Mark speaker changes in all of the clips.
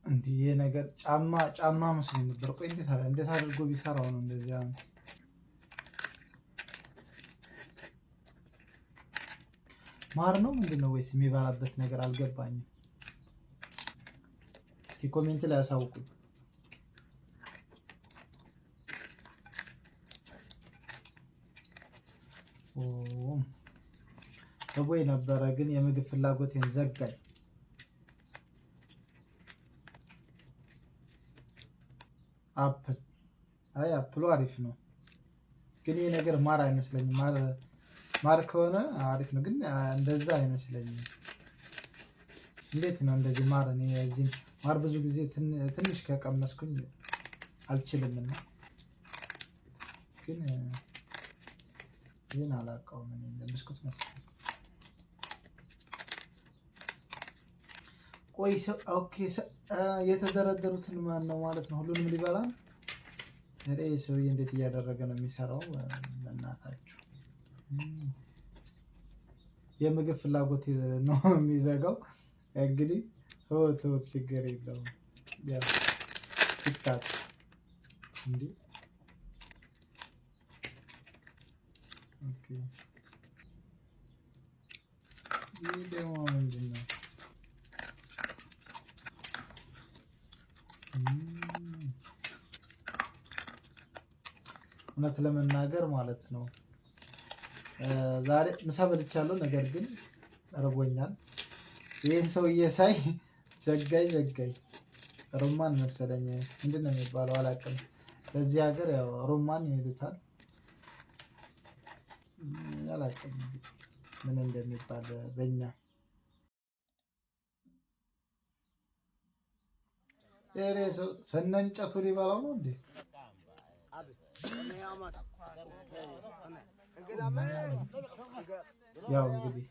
Speaker 1: እንዴ ይሄ ነገር ጫማ መስሎኝ ነበር። ቆይ እንዴት አድርጎ ቢሰራው ነው እንደዚያ? ማር ነው ምንድነው ወይስ የሚበላበት ነገር አልገባኝም። እስኪ ኮሜንት ላይ አሳውቁኝ። ተቦይ ነበረ ግን የምግብ ፍላጎቴን ዘጋኝ። አፕል አይ አፕሉ አሪፍ ነው፣ ግን ይሄ ነገር ማር አይመስለኝም። ማር ከሆነ አሪፍ ነው፣ ግን እንደዛ አይመስለኝም። እንዴት ነው እንደዚህ ማር? እኔ እዚህ ማር ብዙ ጊዜ ትንሽ ከቀመስኩኝ አልችልምና፣ ግን ይሄን አላውቀውም። እኔ ብስኩት መሰለኝ። ቆይ ኦኬ፣ የተደረደሩትን ማን ነው ማለት ነው? ሁሉንም ሊበላ ነው? እሬ ሰውዬ እንዴት እያደረገ ነው የሚሰራው? በእናታችሁ የምግብ ፍላጎት ነው የሚዘጋው። እንግዲህ ህይወት ችግር የለውም። ያው ቲክታክ እንዴ ኦኬ፣ ይሄ ደግሞ ምንድን ነው? እውነት ለመናገር ማለት ነው ዛሬ ምሳ በልቻለሁ፣ ነገር ግን እርቦኛል። ይህን ሰውዬ ሳይ ዘጋይ ሮማን መሰለኝ፣ ምንድን ነው የሚባለው አላውቅም። በዚህ ሀገር ያው ሮማን ይሉታል፣ አላውቅም ምን እንደሚባል በእኛ። ይሄ ሰው ሰነ እንጨቱ ሊበላው ነው እንዴ? ያው እንግዲህ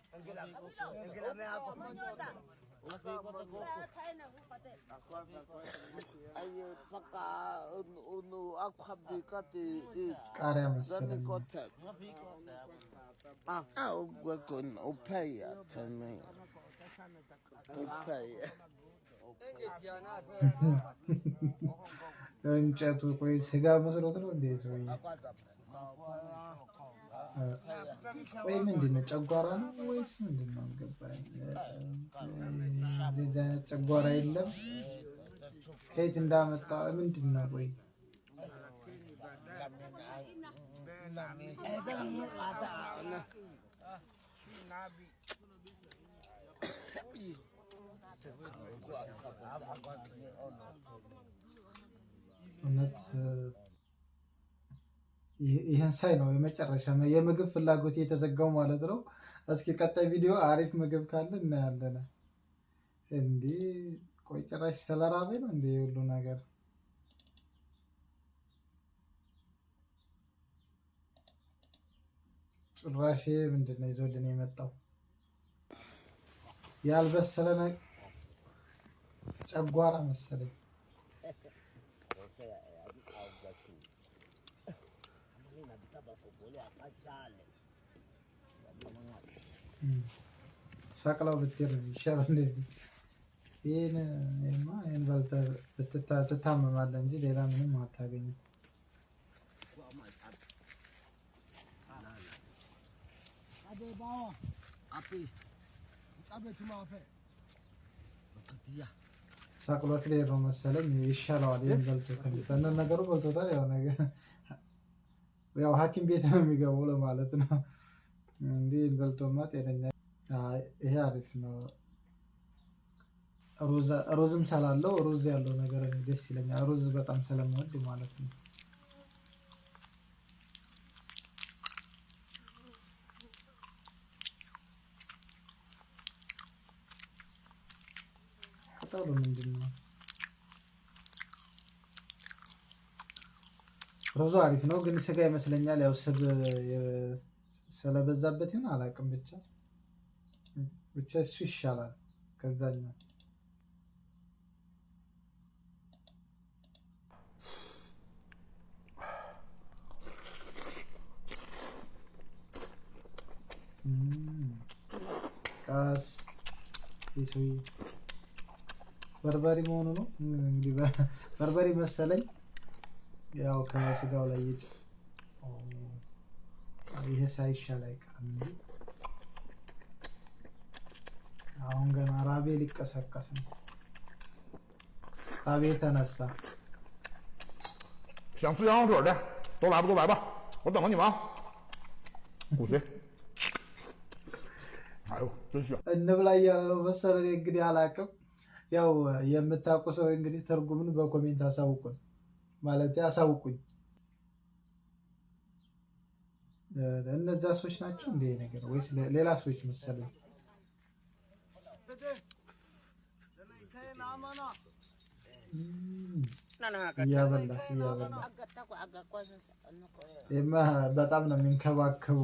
Speaker 1: ቃሪያ መሰለኝ። እንጨቱ ቆይ ስጋ መስሎት ነው እንዴ? ቆይ ምንድን ነው ጨጓራ ነው ወይስ ምንድን ነው? አልገባኝ። እንደዚህ አይነት ጨጓራ የለም። ከየት እንዳመጣ ምንድን ነው? ቆይ እውነት ይህን ሳይ ነው የመጨረሻ የምግብ ፍላጎት የተዘጋው ማለት ነው። እስኪ ቀጣይ ቪዲዮ አሪፍ ምግብ ካለ እናያለን። እንዲህ ቆይ ጭራሽ ስለራበኝ ነው እንዴ ሁሉ ነገር? ጭራሽ ምንድን ነው ይዞልን የመጣው? ያልበሰለ ጨጓራ መሰለኝ። ሰቅለው ብትሄድ ነው የሚሻለው። እንደዚህ ይህን በልተህ ትታመማለህ እንጂ ሌላ ምንም አታገኝም። ሰቅሎት ሊሄድ ነው መሰለኝ። ይሻለዋል ይህን በልቶ ከሚጠነን ነገሩ በልቶታል። ያው ሐኪም ቤት ነው የሚገቡ ለማለት ነው። እንዲህ በልቶማ ጤነኛ። ይሄ አሪፍ ነው። ሩዝም ስላለው ሩዝ ያለው ነገር ደስ ይለኛል። ሩዝ በጣም ስለምወድ ማለት ነው። ቅጠሉ ምንድን ነው? ሩዙ አሪፍ ነው ግን ስጋ ይመስለኛል። ያው ስብ ስለበዛበት ይሁን አላውቅም። ብቻ እሱ ይሻላል ከዛኛው። ቃስ በርበሬ መሆኑ ነው እንግዲህ በርበሬ መሰለኝ። ያው ከስጋው ላይ ይሄ ሳይሻል አይቀርም እንጂ አሁን ገና ራቤ ሊቀሰቀስ ነው። ራቤ ተነሳ።
Speaker 2: 想吃羊肉水的都来吧，都来吧，我等着你们啊！补谁？哎呦，真香！
Speaker 1: እንብላ እያለ ነው መሰለኝ እንግዲህ አላውቅም። ያው የምታውቁ ሰው እንግዲህ ትርጉምን በኮሜንት አሳውቁን፣ ማለት አሳውቁኝ። እነዛ ሰዎች ናቸው እንደ ነገር ወይስ ሌላ ሰዎች መሰለኝ? እያበላ በጣም ነው የሚንከባከቡ።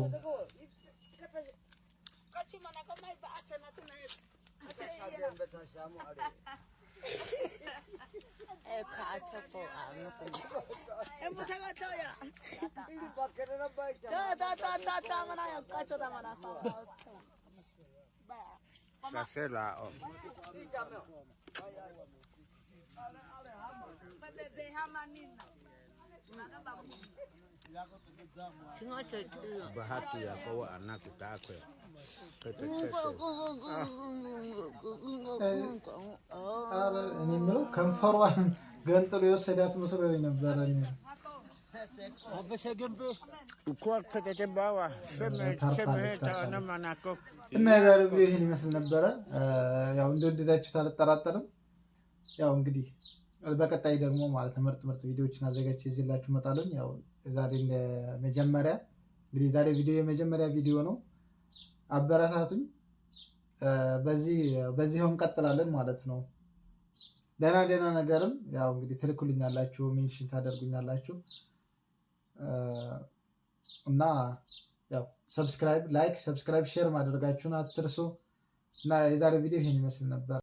Speaker 3: Bahati ya bawa anak kita aku.
Speaker 1: እኔ የምለው ከንፈሯን ገንጥሎ የወሰዳት መስሎኝ ነበረ። እና የዛሬው ቪዲዮ ይህን ይመስል ነበረ። ያው እንደወደዳችሁት አልጠራጠርም። ያው እንግዲህ በቀጣይ ደግሞ ማለት ምርጥ ቪዲዮዎችን አዘጋጅቼ ይዤላችሁ እመጣለሁ። ያው ዛሬ ለመጀመሪያ እንግዲህ ዛሬ ቪዲዮ የመጀመሪያ ቪዲዮ ነው። አበረታቱኝ። በዚህ እንቀጥላለን ማለት ነው። ደህና ነገርም ያው እንግዲህ ትልኩልኛላችሁ፣ ሜንሽን ታደርጉኛላችሁ እና ያው ሰብስክራይብ፣ ሼር ማድረጋችሁን አትርሱ። እና የዛሬ ቪዲዮ ይሄን ይመስል ነበር።